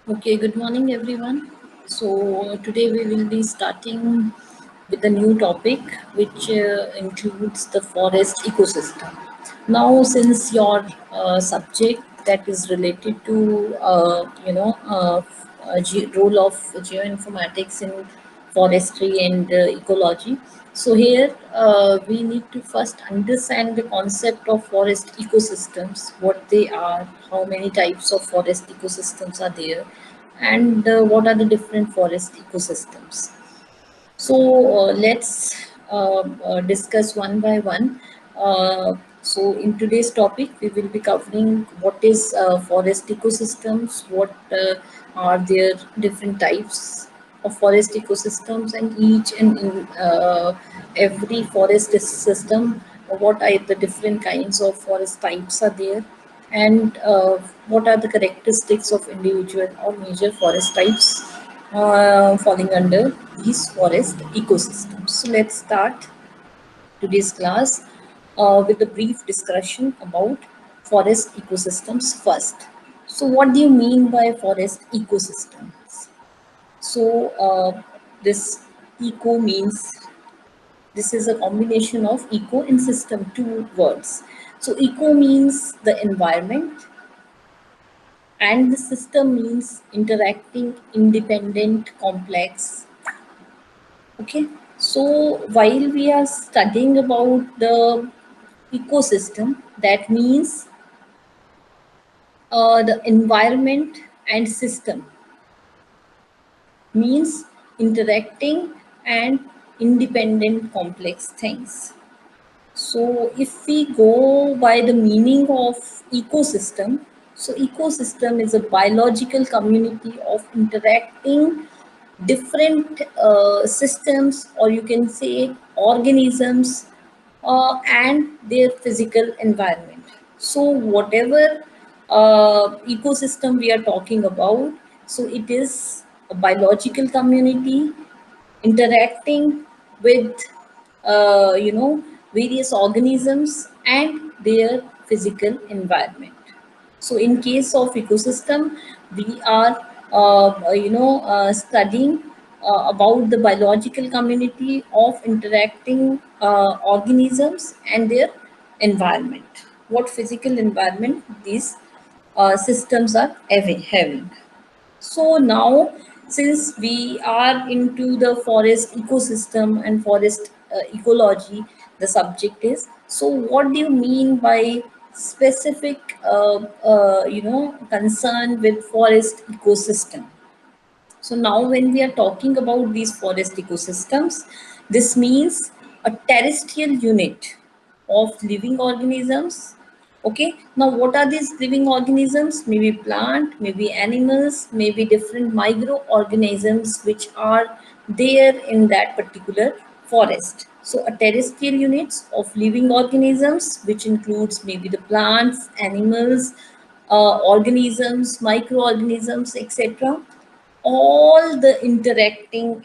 Okay, good morning, everyone. So, today we will be starting with a new topic which includes the forest ecosystem. Now, since your subject that is related to, role of geoinformatics in forestry and ecology. So here we need to first understand the concept of forest ecosystems, what they are, how many types of forest ecosystems are there, and what are the different forest ecosystems. So let's discuss one by one. So in today's topic, we will be covering what is forest ecosystems, what are their different types of forest ecosystems, and each and every forest system, what are the different kinds of forest types are there, and what are the characteristics of individual or major forest types falling under these forest ecosystems. So let's start today's class with a brief discussion about forest ecosystems first. So what do you mean by forest ecosystems? So this eco means this is a combination of eco and system, two words. So eco means the environment and the system means interacting, independent, complex. Okay, so while we are studying about the ecosystem, that means the environment and system means interacting and independent complex things. So if we go by the meaning of ecosystem, so ecosystem is a biological community of interacting different systems, or you can say organisms, and their physical environment. So whatever ecosystem we are talking about, so it is a biological community interacting with various organisms and their physical environment. So in case of ecosystem, we are studying about the biological community of interacting organisms and their environment, what physical environment these systems are having. So now, since we are into the forest ecosystem and forest ecology, the subject is. So, what do you mean by specific, concern with forest ecosystem? So now when we are talking about these forest ecosystems, this means a terrestrial unit of living organisms. Okay, now what are these living organisms? Maybe plant, maybe animals, maybe different microorganisms which are there in that particular forest. So a terrestrial units of living organisms, which includes maybe the plants, animals, organisms, microorganisms, etc., all the interacting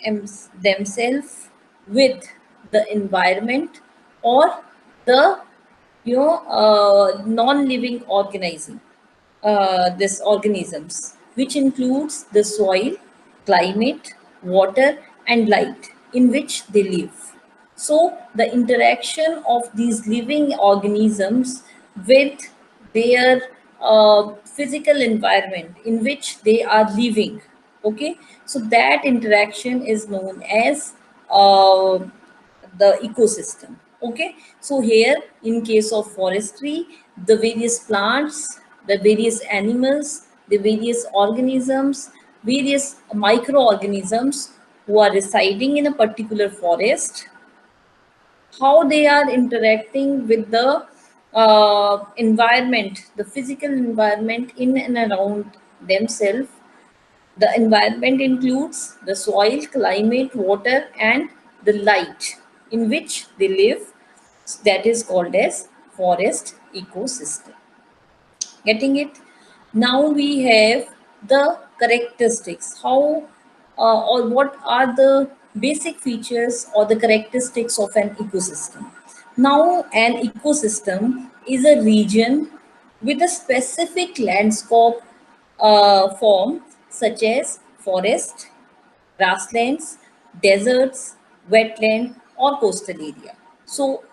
themselves with the environment or the non-living organism, this organisms, which includes the soil, climate, water, and light in which they live. So the interaction of these living organisms with their physical environment in which they are living. Okay, so that interaction is known as uh, the ecosystem. Okay, so here in case of forestry, the various plants, the various animals, the various organisms, various microorganisms who are residing in a particular forest, how they are interacting with the environment, the physical environment in and around themselves. The environment includes the soil, climate, water, and the light in which they live. That is called as forest ecosystem. Getting it? Now we have the characteristics. How or what are the basic features or the characteristics of an ecosystem? Now, an ecosystem is a region with a specific landscape form such as forest, grasslands, deserts, wetland, or coastal area. So,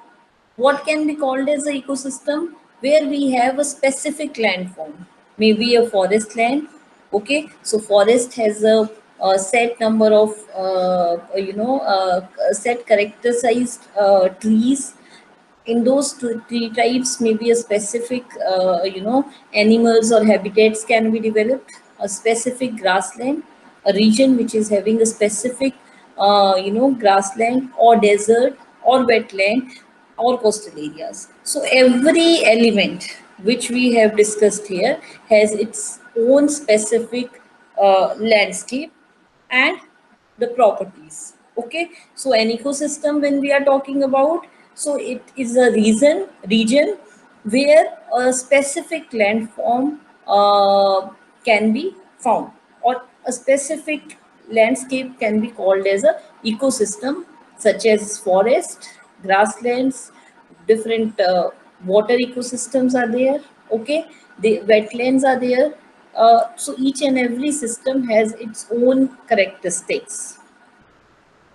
what can be called as an ecosystem? Where we have a specific landform, maybe a forest land. Okay, so forest has a set number of set characterized trees. In those tree types, maybe a specific animals or habitats can be developed, a specific grassland, a region which is having a specific grassland or desert or wetland or coastal areas. So every element which we have discussed here has its own specific landscape and the properties. Okay, so an ecosystem, when we are talking about, so it is a region where a specific landform can be found, or a specific landscape can be called as a ecosystem, such as forest, grasslands, different water ecosystems are there. Okay, the wetlands are there. So each and every system has its own characteristics.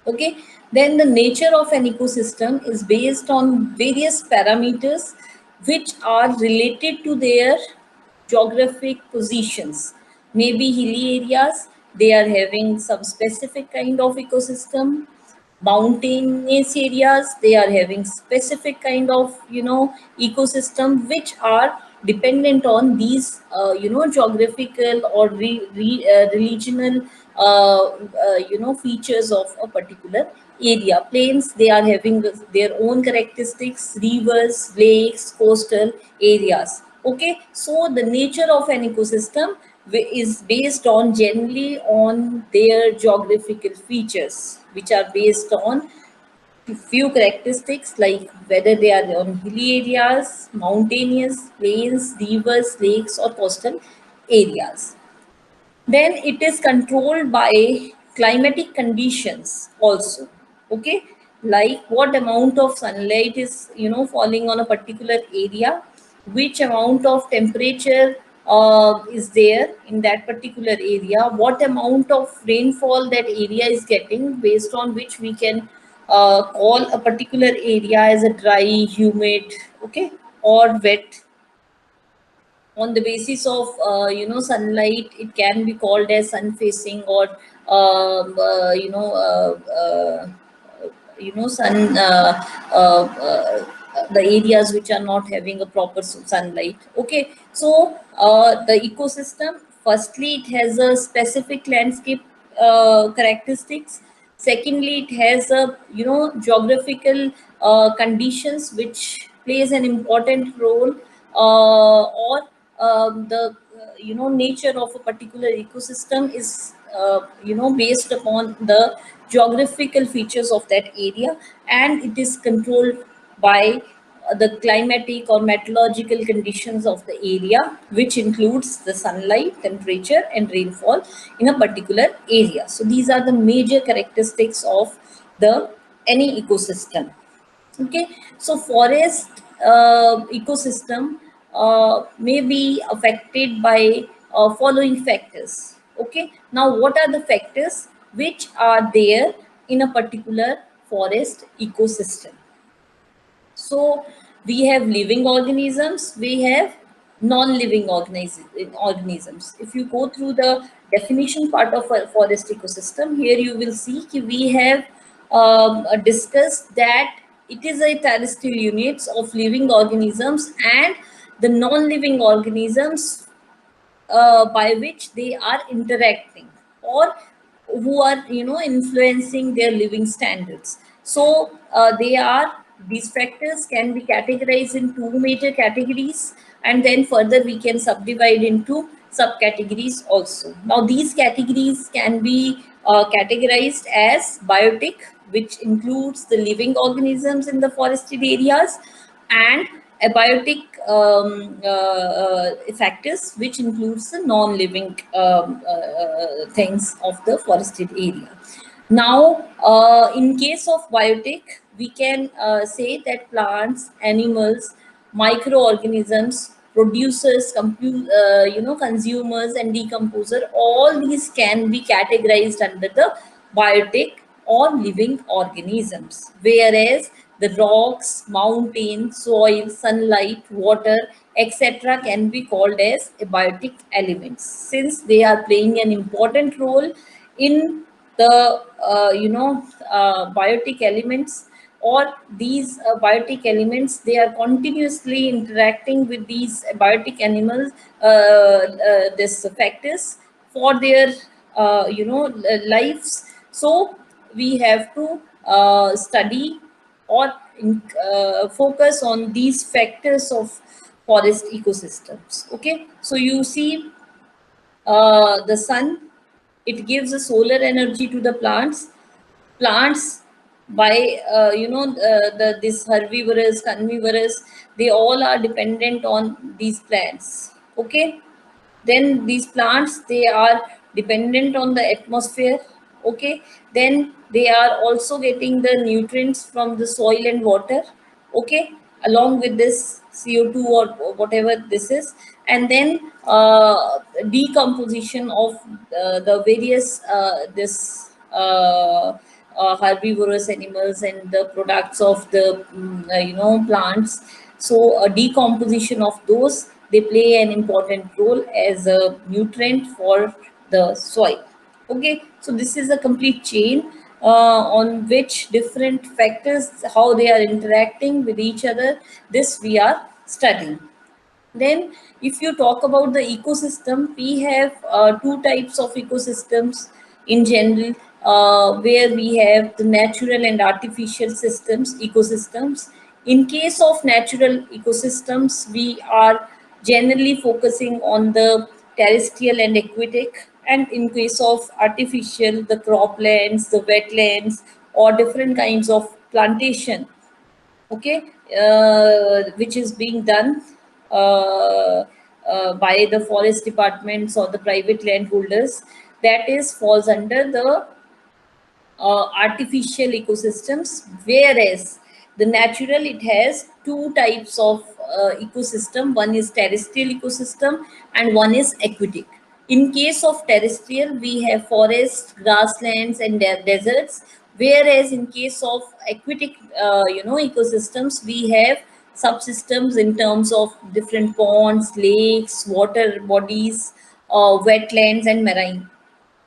Okay, then the nature of an ecosystem is based on various parameters which are related to their geographic positions. Maybe hilly areas, they are having some specific kind of ecosystem. Mountainous areas, they are having specific kind of ecosystem which are dependent on these geographical or regional features of a particular area. Plains, they are having their own characteristics, rivers, lakes, coastal areas. Okay, so the nature of an ecosystem is based on generally on their geographical features, which are based on few characteristics like whether they are on hilly areas, mountainous, plains, rivers, lakes, or coastal areas. Then it is controlled by climatic conditions also. Okay, like what amount of sunlight is falling on a particular area, which amount of temperature is there in that particular area, what amount of rainfall that area is getting, based on which we can call a particular area as a dry, humid, okay, or wet. On the basis of sunlight, it can be called as sun facing, or um, uh, you know uh, uh, sun the areas which are not having a proper sunlight. Okay, so the ecosystem, firstly, it has a specific landscape characteristics. Secondly, it has a geographical conditions which plays an important role, or the nature of a particular ecosystem is based upon the geographical features of that area, and it is controlled by the climatic or meteorological conditions of the area, which includes the sunlight, temperature, and rainfall in a particular area. So these are the major characteristics of the any ecosystem. Okay, so forest ecosystem may be affected by following factors. Okay, now what are the factors which are there in a particular forest ecosystem? So we have living organisms, we have non-living organisms. If you go through the definition part of a forest ecosystem, here you will see that we have discussed that it is a terrestrial units of living organisms and the non-living organisms by which they are interacting, or who are influencing their living standards. So they are, these factors can be categorized in two major categories, and then further we can subdivide into subcategories also. Now these categories can be categorized as biotic, which includes the living organisms in the forested areas, and abiotic factors, which includes the non-living things of the forested area. Now, in case of biotic, we can say that plants, animals, microorganisms, producers, consumers, and decomposer. All these can be categorized under the biotic or living organisms, whereas the rocks, mountain, soil, sunlight, water, etc. can be called as abiotic elements, since they are playing an important role in the biotic elements, or these biotic elements, they are continuously interacting with these biotic animals, this factors for their lives. So we have to study or focus on these factors of forest ecosystems. Okay, so you see, the sun, it gives a solar energy to the plants by the this herbivorous, carnivorous, they all are dependent on these plants. Okay, then these plants, they are dependent on the atmosphere. Okay, then they are also getting the nutrients from the soil and water. Okay, along with this CO2 or whatever this is, and then decomposition of the various this herbivorous animals and the products of the plants. So a decomposition of those, they play an important role as a nutrient for the soil. Okay, so this is a complete chain on which different factors, how they are interacting with each other, this we are studying. Then, if you talk about the ecosystem, we have two types of ecosystems in general, where we have the natural and artificial ecosystems. In case of natural ecosystems, we are generally focusing on the terrestrial and aquatic, and in case of artificial, the croplands, the wetlands, or different kinds of plantation. Okay, which is being done by the forest departments or the private landholders, that is falls under the artificial ecosystems, whereas the natural, it has two types of ecosystem. One is terrestrial ecosystem and one is aquatic. In case of terrestrial, we have forests, grasslands, and deserts, whereas in case of aquatic ecosystems, we have subsystems in terms of different ponds, lakes, water bodies, wetlands, and marine,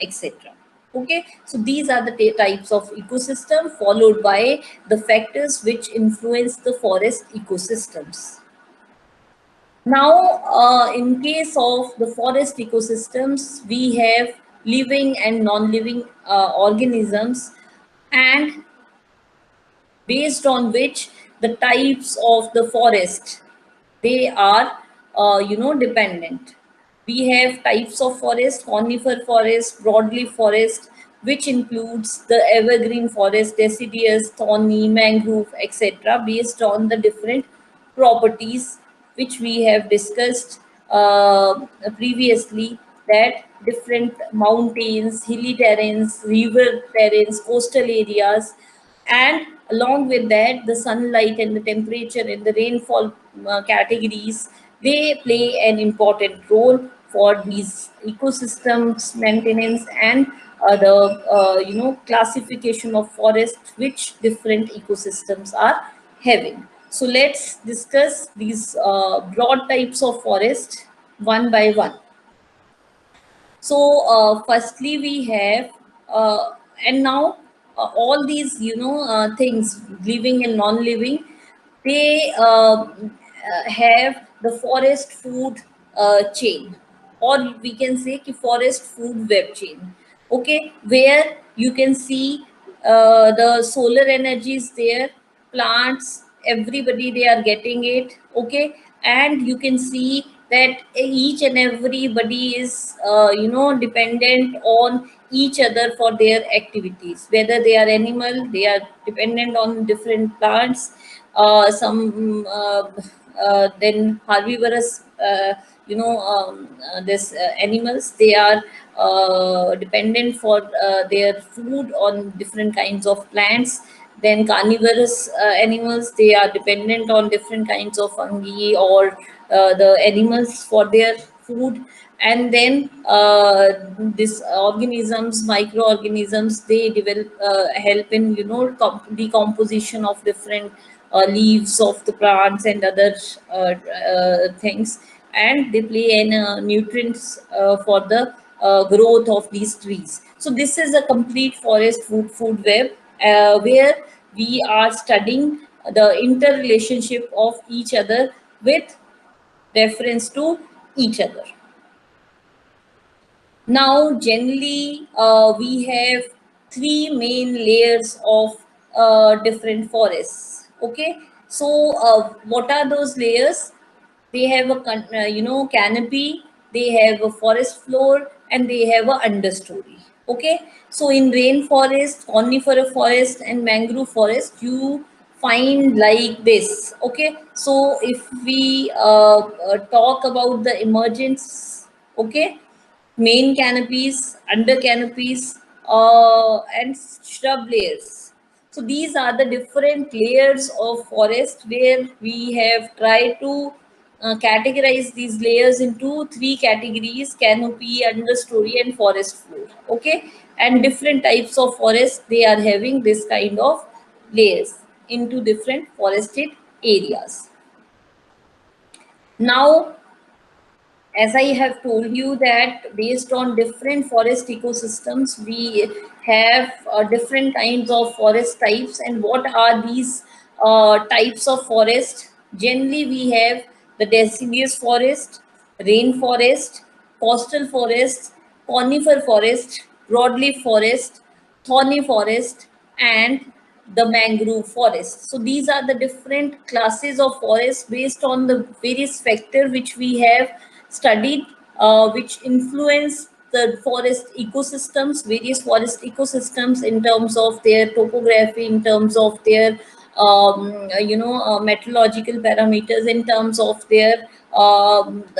etc. Okay, so these are the types of ecosystem, followed by the factors which influence the forest ecosystems. Now, in case of the forest ecosystems, we have living and non-living organisms, and based on which the types of the forest, they are dependent. We have types of forest: conifer forest, broadleaf forest, which includes the evergreen forest, deciduous, thorny, mangrove, etc., based on the different properties which we have discussed previously, that different mountains, hilly terrains, river terrains, coastal areas, and along with that, the sunlight and the temperature and the rainfall categories, they play an important role for these ecosystems maintenance, and the classification of forest which different ecosystems are having. So let's discuss these broad types of forest one by one. So, firstly, we have, and now all these, things, living and non-living, they have the forest food chain, or we can say ki forest food web chain. Okay, where you can see the solar energy is there, plants, everybody, they are getting it. Okay, and you can see that each and everybody is dependent on each other for their activities, whether they are animal, they are dependent on different plants, some then herbivorous, this animals, they are dependent for their food on different kinds of plants. Then carnivorous animals, they are dependent on different kinds of fungi or the animals for their food. And then these organisms, microorganisms, they develop, help in, you know, decomposition of different leaves of the plants and other things, and they play in nutrients for the growth of these trees. So this is a complete forest food web, where we are studying the interrelationship of each other with reference to each other. Now, generally, we have three main layers of different forests. Okay, so what are those layers? They have a you know, canopy, they have a forest floor, and they have a understory. Okay, so in rainforest, conifer forest, and mangrove forest, you find like this. Okay, so if we talk about the emergence, okay, main canopies, under canopies, and shrub layers. So these are the different layers of forest where we have tried to categorize these layers into three categories: canopy, understory, and forest floor. Okay, and different types of forest, they are having this kind of layers into different forested areas. Now, as I have told you that based on different forest ecosystems, we have different kinds of forest types. And what are these types of forest? Generally, we have the deciduous forest, rainforest, coastal forest, conifer forest, broadleaf forest, thorny forest, and the mangrove forest. So these are the different classes of forest based on the various factor which we have studied, which influence the forest ecosystems, various forest ecosystems, in terms of their topography, in terms of their meteorological parameters, in terms of their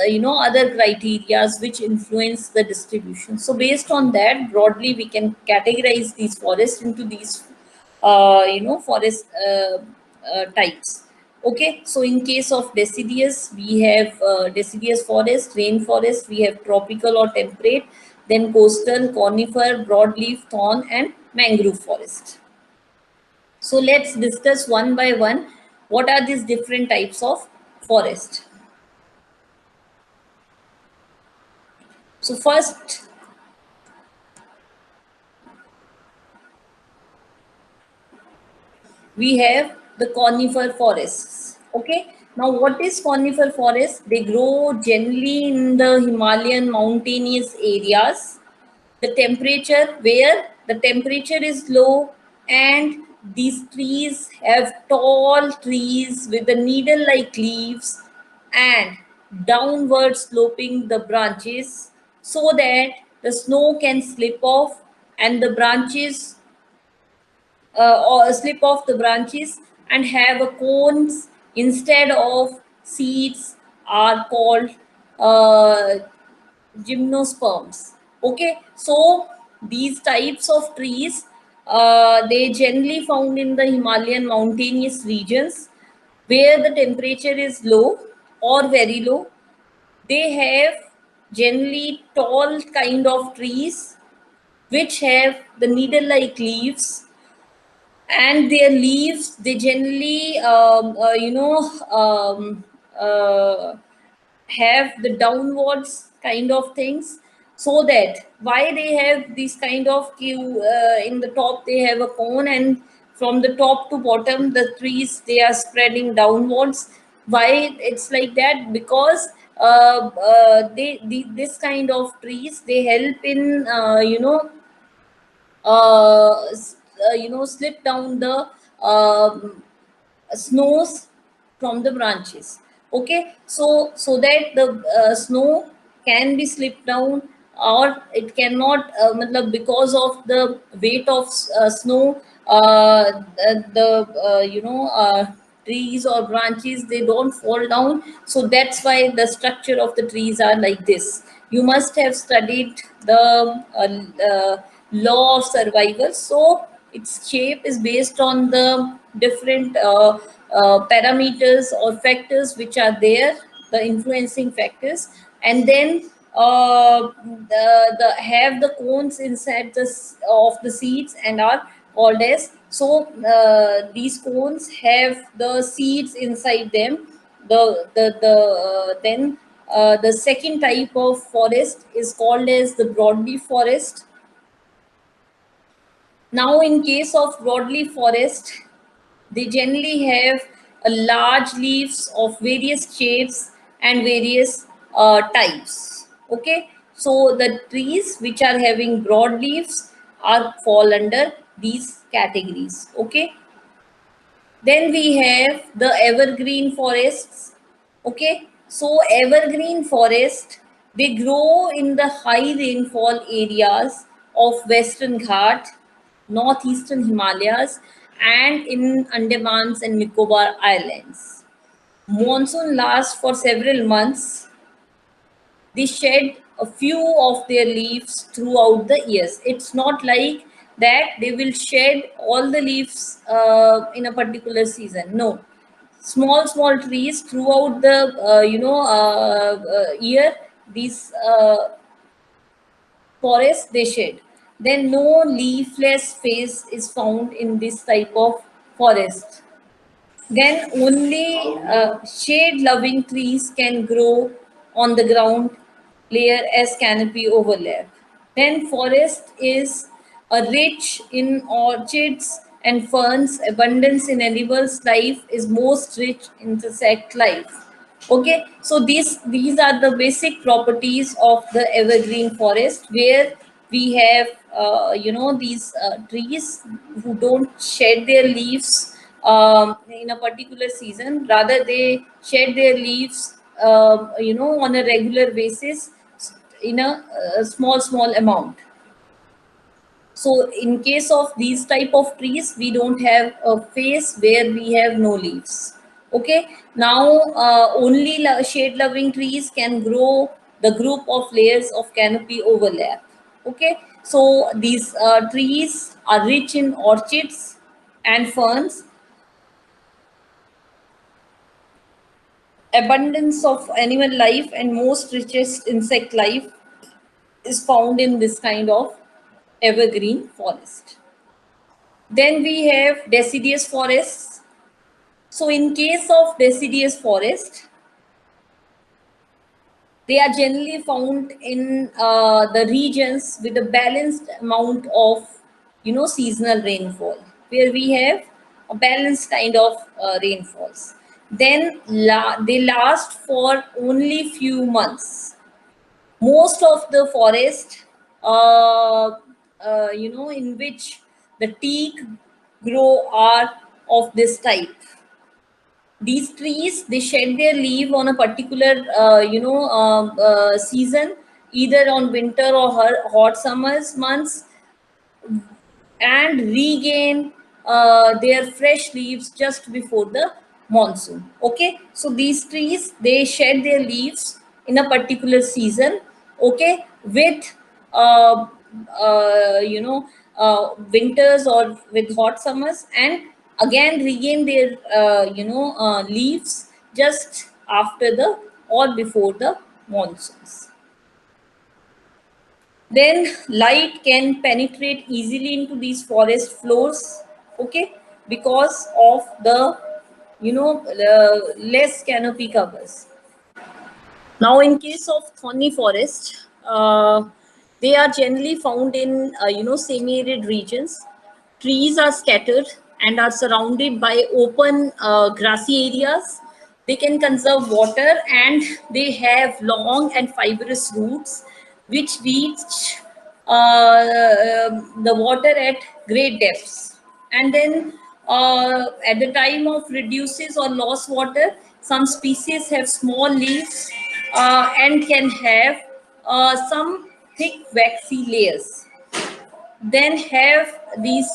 you know, other criterias which influence the distribution. So based on that, broadly we can categorize these forests into these forest types. Okay, so in case of deciduous, we have deciduous forest, rainforest, we have tropical or temperate, then coastal, conifer, broadleaf, thorn, and mangrove forest. So let's discuss one by one what are these different types of forest. So first, we have the conifer forests. Okay, now what is conifer forest? They grow generally in the Himalayan mountainous areas, the temperature where the temperature is low, and these trees have tall trees with the needle like leaves and downward sloping the branches, so that the snow can slip off and the branches or slip off the branches and have a cones instead of seeds, are called uh, gymnosperms. Okay, so these types of trees, they generally found in the Himalayan mountainous regions where the temperature is low or very low. They have generally tall kind of trees which have the needle like leaves, and their leaves, they generally uh, have the downwards kind of things, so that why they have this kind of queue, in the top they have a cone, and from the top to bottom the trees, they are spreading downwards. Why it's like that? Because this kind of trees, they help in slip down the snows from the branches. Okay, so that the snow can be slipped down, or it cannot, because of the weight of snow, trees or branches, they don't fall down. So that's why the structure of the trees are like this. You must have studied the law of survival. So its shape is based on the different parameters or factors which are there, the influencing factors. And then the have the cones inside of the seeds and are called as, so these cones have the seeds inside them. Then the second type of forest is called as the broadleaf forest. Now, in case of broadleaf forest, they generally have a large leaves of various shapes and various types. Okay, so the trees which are having broad leaves are fall under these categories. Okay, then we have the evergreen forests. Okay, so evergreen forest, they grow in the high rainfall areas of Western Ghat, northeastern Himalayas, and in Andamans and Nicobar Islands. Monsoon lasts for several months. They shed a few of their leaves throughout the years. It's not like that they will shed all the leaves in a particular season. No, small trees throughout the year, these forests they shed. Then no leafless phase is found in this type of forest. Then only shade loving trees can grow on the ground layer as canopy overlap. Then forest is a rich in orchids and ferns. Abundance in animals' life is most rich in insect life. Okay, so these are the basic properties of the evergreen forest, where we have these trees who don't shed their leaves in a particular season. Rather, they shed their leaves on a regular basis in a small amount. So in case of these type of trees, we don't have a phase where we have no leaves. Okay. Now only shade loving trees can grow the group of layers of canopy overlap. Okay. So these trees are rich in orchids and ferns. Abundance of animal life and most richest insect life is found in this kind of evergreen forest. Then we have deciduous forests. So in case of deciduous forest, they are generally found in the regions with a balanced amount of, seasonal rainfall, where we have a balanced kind of rainfalls. Then they last for only few months. Most of the forest, in which the teak grow are of this type. These trees, they shed their leaf on a particular season, either on winter or hot summers months, and regain their fresh leaves just before the monsoon. Okay, so these trees, they shed their leaves in a particular season. Okay, with uh, winters or with hot summers, and again regain their leaves just after the or before the monsoons. Then light can penetrate easily into these forest floors. Okay, because of the less canopy covers. Now, in case of thorny forest, they are generally found in semi-arid regions. Trees are scattered and are surrounded by open grassy areas. They can conserve water, and they have long and fibrous roots which reach the water at great depths. And then at the time of reduces or lost water, some species have small leaves and can have some thick waxy layers. Then have these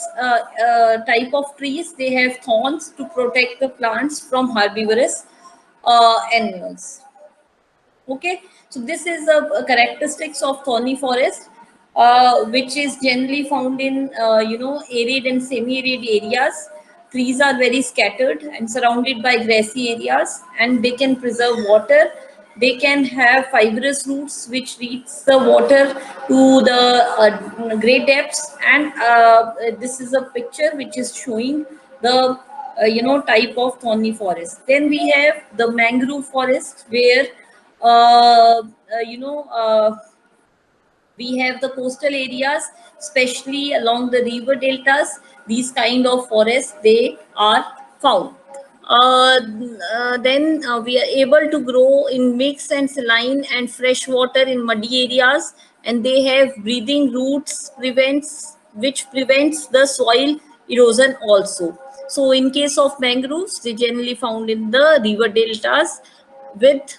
type of trees, they have thorns to protect the plants from herbivorous animals. Okay, so this is a characteristics of thorny forest. which is generally found in arid and semi-arid areas. Trees are very scattered and surrounded by grassy areas, and they can preserve water. They can have fibrous roots which reach the water to the great depths. And this is a picture which is showing the type of thorny forest. Then we have the mangrove forest, where uh, uh, you know uh, we have the coastal areas, especially along the river deltas. These kind of forests, they are found. Then we are able to grow in mixed and saline and fresh water in muddy areas, and they have breathing roots which prevents the soil erosion also. So in case of mangroves, they generally found in the river deltas with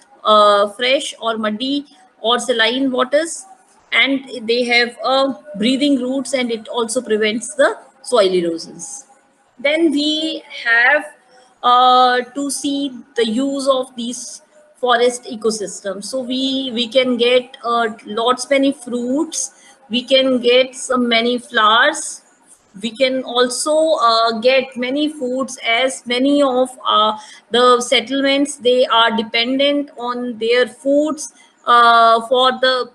fresh or muddy or saline waters, and they have breathing roots, and it also prevents the soil erosions. Then we have to see the use of these forest ecosystems. So we can get lots many fruits, we can get some many flowers, we can also get many foods, as many of the settlements, they are dependent on their foods for the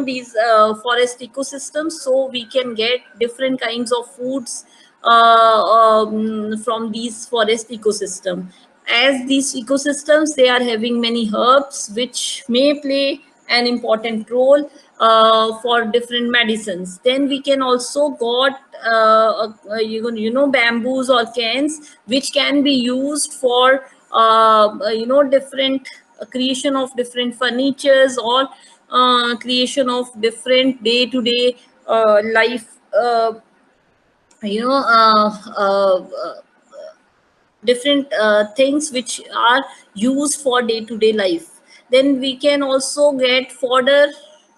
these forest ecosystems. So we can get different kinds of foods from these forest ecosystem. As these ecosystems, they are having many herbs which may play an important role for different medicines. Then we can also got bamboos or cans which can be used for different creation of different furnitures, or creation of different day to day life, you know different things which are used for day to day life. Then we can also get fodder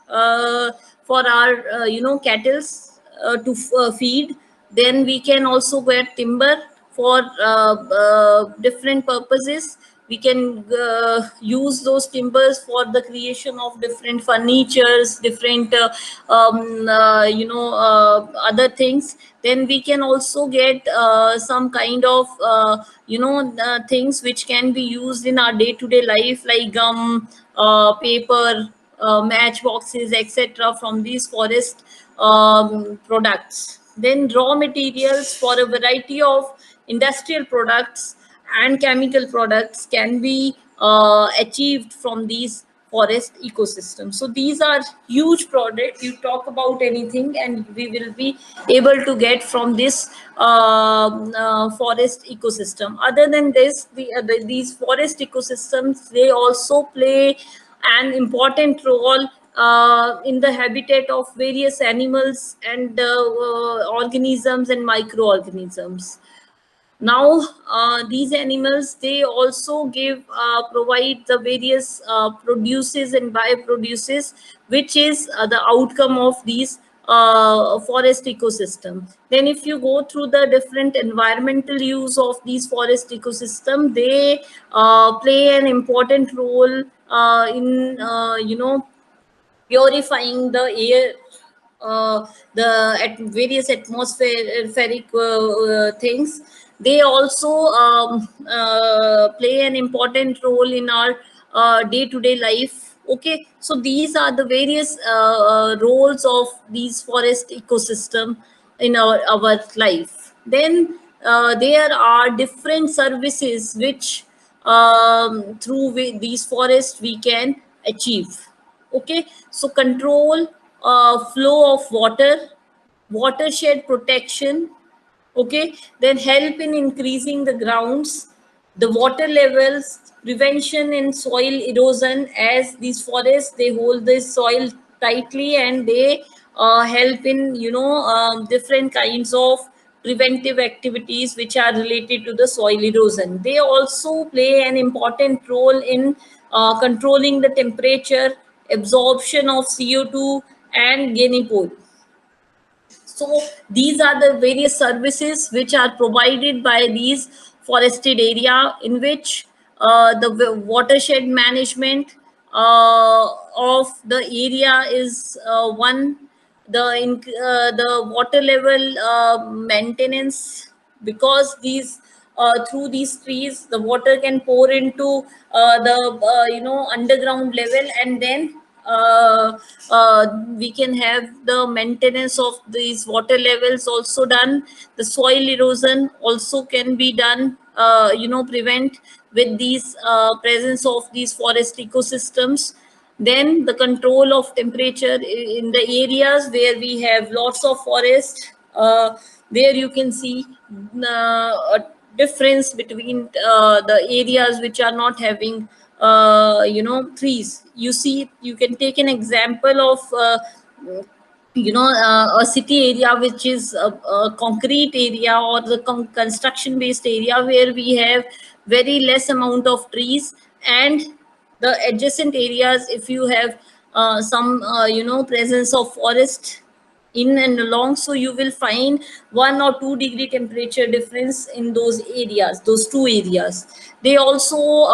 uh, for our cattle to feed. Then we can also get timber for different purposes. We can use those timbers for the creation of different furnitures, different other things. Then we can also get some kind of things which can be used in our day to day life, like gum, paper, matchboxes, etc., from these forest products. Then raw materials for a variety of industrial products and chemical products can be achieved from these forest ecosystems. So these are huge products. You talk about anything, and we will be able to get from this forest ecosystem. Other than this, these forest ecosystems, they also play an important role in the habitat of various animals and organisms and microorganisms. Now these animals, they also provide the various produces and bioproduces, which is the outcome of these forest ecosystem. Then if you go through the different environmental use of these forest ecosystem, they play an important role in purifying the air, at various atmospheric things. They also play an important role in our day-to-day life. Okay, so these are the various roles of these forest ecosystem in our life. Then there are different services which through these forests we can achieve. Okay, so control flow of water, watershed protection. Okay, then help in increasing the grounds, the water levels, prevention in soil erosion, as these forests, they hold the soil tightly, and they help in different kinds of preventive activities which are related to the soil erosion. They also play an important role in controlling the temperature, absorption of CO2, and gain pole. So these are the various services which are provided by these forested area, in which the watershed management of the area is one. the water level maintenance, because these through these trees the water can pour into the underground level, and then we can have the maintenance of these water levels also done. The soil erosion also can be done, prevent with these presence of these forest ecosystems. Then the control of temperature in the areas where we have lots of forest, there you can see a difference between the areas which are not having trees. You see, you can take an example of a city area which is a concrete area, or the construction based area where we have very less amount of trees, and the adjacent areas, if you have some presence of forest in and along, so you will find 1 or 2 degree temperature difference in those areas, those two areas. They also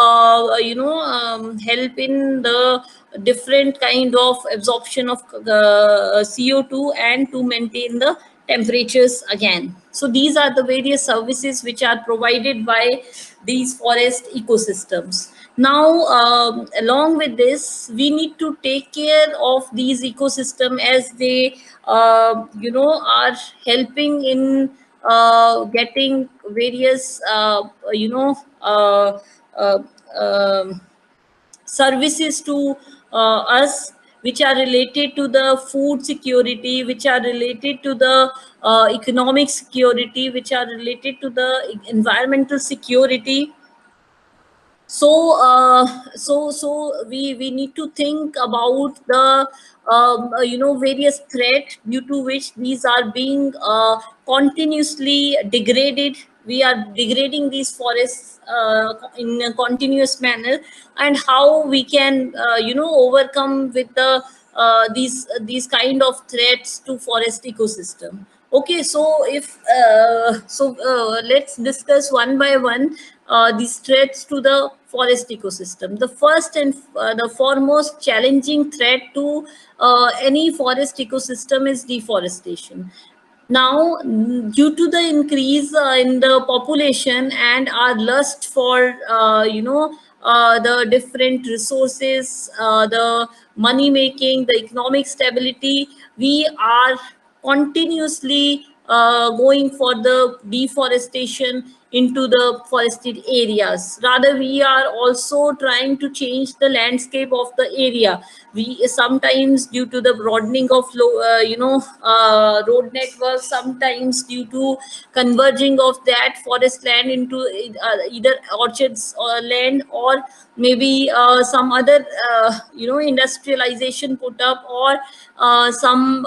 help in the different kind of absorption of CO2, and to maintain the temperatures again. So these are the various services which are provided by these forest ecosystems. Now, along with this, we need to take care of these ecosystem, as they are helping in getting various uh, uh, um services to us, which are related to the food security, which are related to the economic security, which are related to the environmental security. So we need to think about the various threat due to which these are being continuously degraded. We are degrading these forests in a continuous manner, and how we can overcome with the these kind of threats to forest ecosystem. Okay, so if let's discuss one by one these threats to the forest ecosystem. The first and the foremost challenging threat to any forest ecosystem is deforestation. Now, due to the increase in the population and our lust for the different resources, the money making, the economic stability, we are continuously going for the deforestation into the forested areas. Rather, we are also trying to change the landscape of the area. We sometimes, due to the broadening of road network, sometimes due to converging of that forest land into either orchards or land, or maybe some other industrialization put up, or some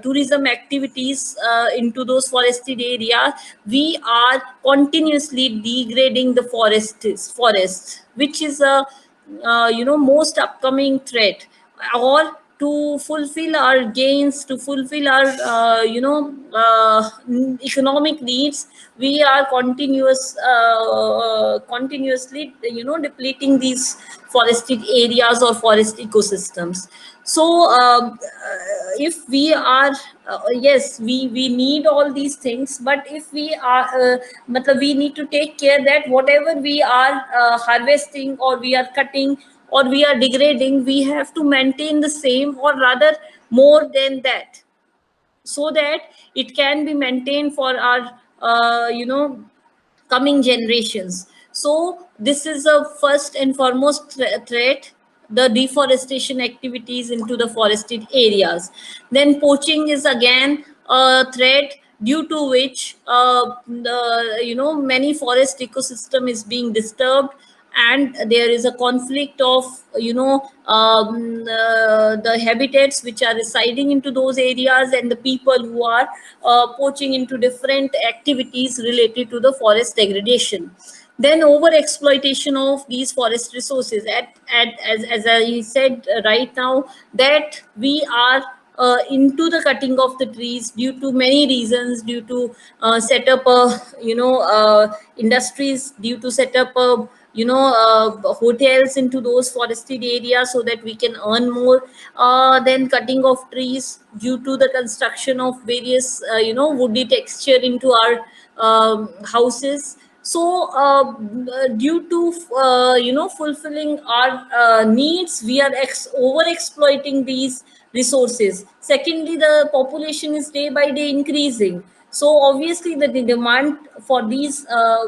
tourism activities into those forested areas. We are continuously degrading the forests, which is a most upcoming threat. Or to fulfill our gains, to fulfill our economic needs, we are continuously depleting these forested areas or forest ecosystems. So if we are yes, we need all these things, but if we are we need to take care that whatever we are harvesting, or we are cutting, or we are degrading, we have to maintain the same, or rather more than that, so that it can be maintained for our coming generations. So this is a first and foremost threat, the deforestation activities into the forested areas. Then poaching is again a threat, due to which the many forest ecosystem is being disturbed, and there is a conflict of the habitats which are residing into those areas, and the people who are poaching into different activities related to the forest degradation. Then over exploitation of these forest resources, as I said right now, that we are into the cutting of the trees due to many reasons, due to set up a industries, due to set up a hotels into those forested areas so that we can earn more. Then cutting of trees due to the construction of various woody texture into our houses. So due to fulfilling our needs, we are over exploiting these resources. Secondly, the population is day by day increasing, so obviously the demand for these,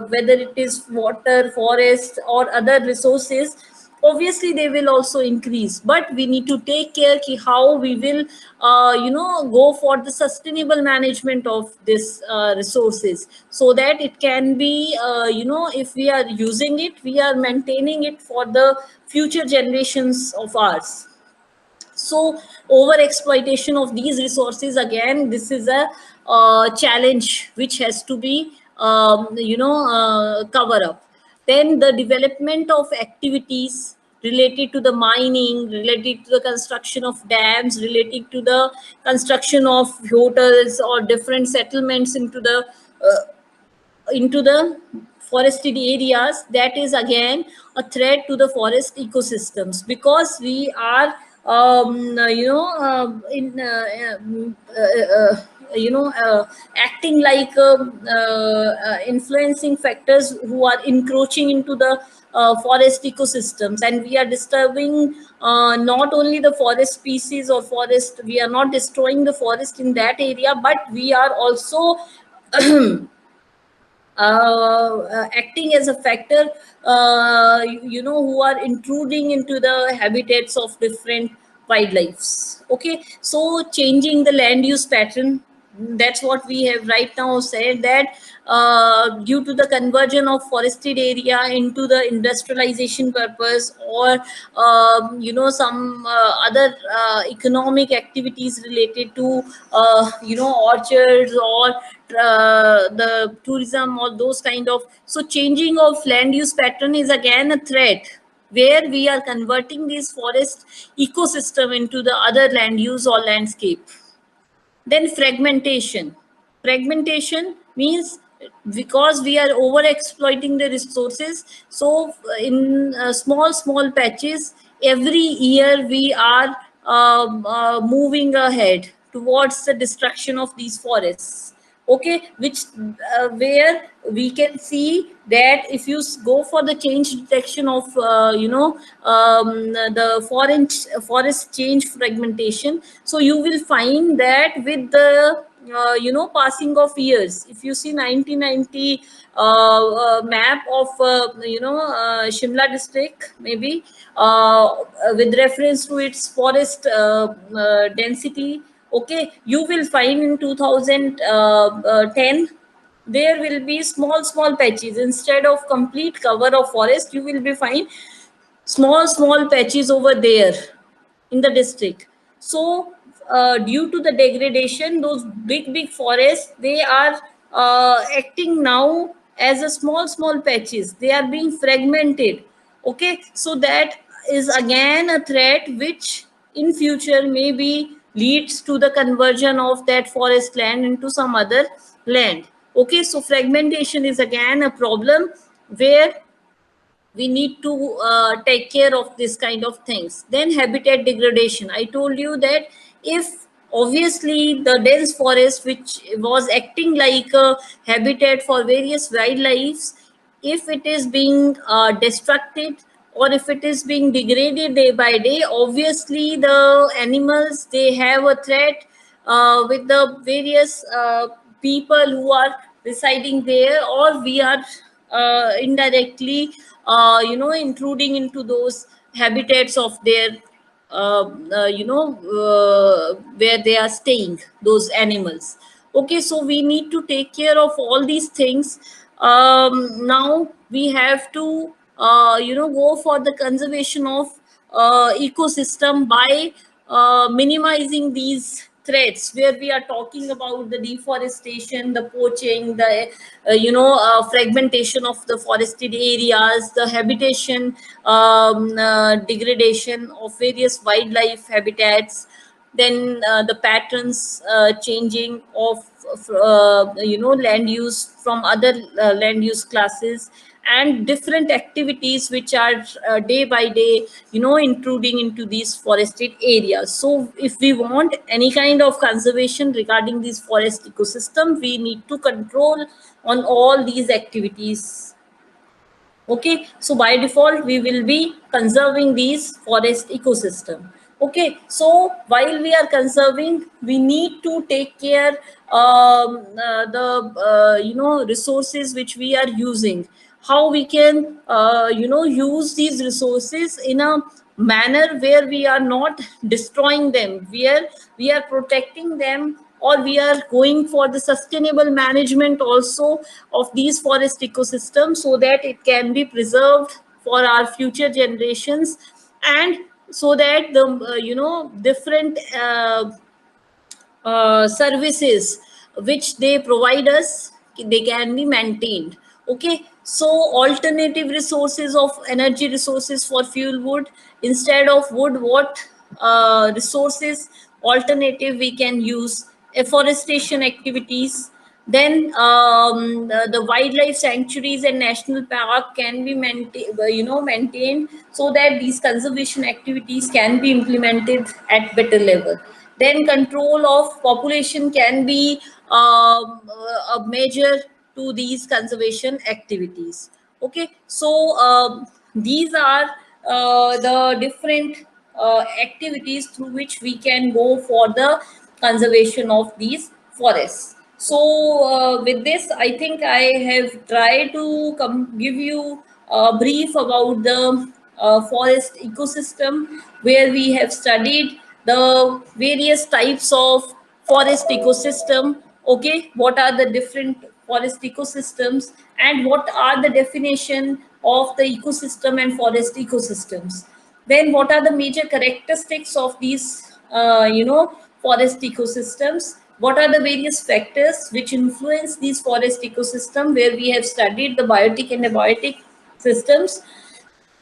whether it is water, forest, or other resources, obviously they will also increase. But we need to take care ki how we will go for the sustainable management of this resources, so that it can be, if we are using it, we are maintaining it for the future generations of ours. So over exploitation of these resources, again, this is a challenge which has to be cover up. Then the development of activities related to the mining, related to the construction of dams, related to the construction of hotels or different settlements into the forested areas, that is again a threat to the forest ecosystems, because we are in acting like influencing factors who are encroaching into the forest ecosystems, and we are disturbing not only the forest species or forest, we are not destroying the forest in that area, but we are also acting as a factor, who are intruding into the habitats of different wildlifes. Okay, so changing the land use pattern, that's what we have right now said, that due to the conversion of forested area into the industrialization purpose, or some other economic activities related to orchards, or the tourism, or those kind of, so changing of land use pattern is again a threat, where we are converting this forest ecosystem into the other land use or landscape. Then fragmentation means, because we are over exploiting the resources, so in small patches, every year we are moving ahead towards the destruction of these forests. Okay, which where we can see that if you go for the change detection of the forest change fragmentation, so you will find that with the passing of years, if you see 1990 map of Shimla district, maybe with reference to its forest density, okay, you will find in 2010 there will be small patches. Instead of complete cover of forest, you will be find small patches over there in the district. So due to the degradation, those big forests, they are acting now as a small patches, they are being fragmented. Okay, so that is again a threat which in future maybe leads to the conversion of that forest land into some other land. Okay, so fragmentation is again a problem where we need to take care of this kind of things. Then habitat degradation, I told you that if obviously the dense forest which was acting like a habitat for various wildlife, if it is being destructed, or if it is being degraded day by day, obviously the animals, they have a threat with the various people who are residing there, or we are indirectly intruding into those habitats of their where they are staying, those animals. Okay, so we need to take care of all these things. Now we have to go for the conservation of ecosystem by minimizing these threats, where we are talking about the deforestation, the poaching, the fragmentation of the forested areas, the habitation degradation of various wildlife habitats, then the patterns changing of land use from other land use classes, and different activities which are day by day, intruding into these forested areas. So if we want any kind of conservation regarding these forest ecosystem, we need to control on all these activities. Okay, so by default we will be conserving these forest ecosystem. Okay, so while we are conserving, we need to take care the resources which we are using, how we can use these resources in a manner where we are not destroying them, where we are protecting them, or we are going for the sustainable management also of these forest ecosystems, so that it can be preserved for our future generations, and so that the different services which they provide us, they can be maintained. Okay, so alternative resources of energy resources for fuel wood, instead of wood, what resources alternative we can use? Afforestation activities. Then the wildlife sanctuaries and national park can be maintained, so that these conservation activities can be implemented at better level. Then control of population can be a measure to these conservation activities. Okay, so these are the different activities through which we can go for the conservation of these forests. So with this, I think I have tried to give you a brief about the forest ecosystem, where we have studied the various types of forest ecosystem. Okay, what are the different forest ecosystems, and what are the definition of the ecosystem and forest ecosystems? Then what are the major characteristics of these forest ecosystems? What are the various factors which influence these forest ecosystem, where we have studied the biotic and abiotic systems?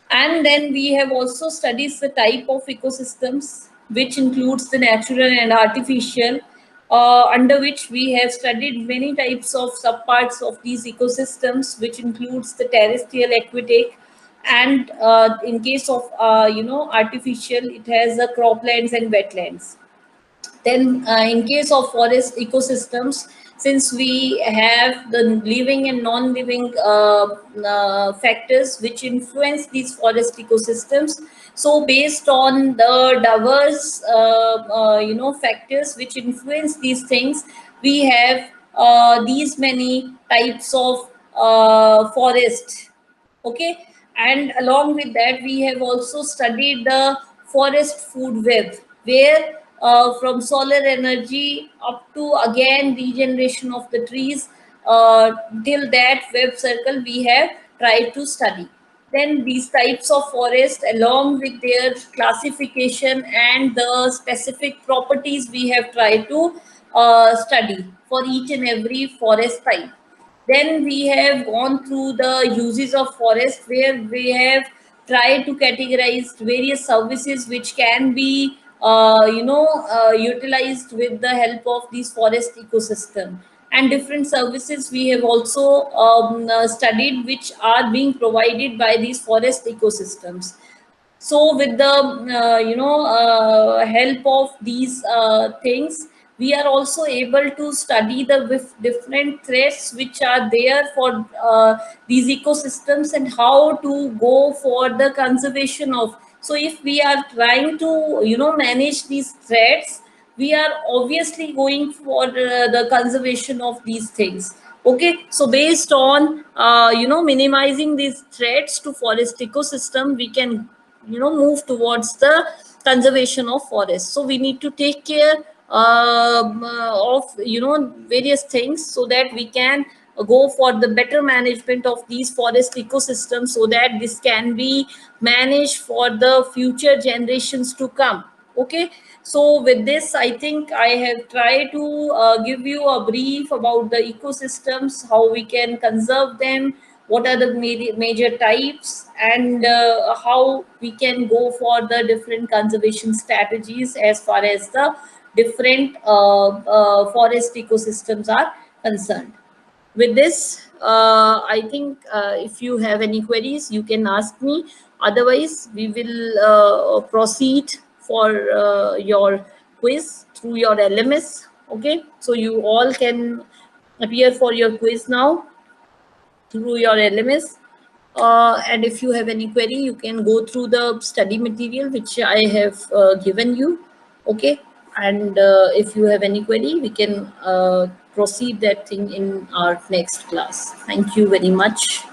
And then we have also studied the type of ecosystems, which includes the natural and artificial, under which we have studied many types of subparts of these ecosystems, which includes the terrestrial, aquatic, and in case of artificial, it has the croplands and wetlands. Then, in case of forest ecosystems, since we have the living and non-living factors which influence these forest ecosystems, so based on the diverse factors which influence these things, we have these many types of forest. Okay, and along with that, we have also studied the forest food web, where from solar energy up to again regeneration of the trees, till that web circle we have tried to study. Then these types of forest, along with their classification and the specific properties, we have tried to study for each and every forest type. Then we have gone through the uses of forest, where we have tried to categorize various services which can be utilized with the help of these forest ecosystem, and different services we have also studied, which are being provided by these forest ecosystems. So with the help of these things, we are also able to study the different threats which are there for these ecosystems, and how to go for the conservation of. So if we are trying to manage these threats, we are obviously going for the conservation of these things. Okay, so based on minimizing these threats to forest ecosystem, we can move towards the conservation of forests. So we need to take care of various things, so that we can go for the better management of these forest ecosystems, so that this can be managed for the future generations to come. Okay, so with this, I think I have tried to give you a brief about the ecosystems, how we can conserve them, what are the major types, and how we can go for the different conservation strategies as far as the different forest ecosystems are concerned. With this, I think if you have any queries, you can ask me. Otherwise, we will proceed for your quiz through your LMS. Okay, so you all can appear for your quiz now through your LMS. And if you have any query, you can go through the study material which I have given you. Okay, and if you have any query, we can proceed that thing in our next class. Thank you very much.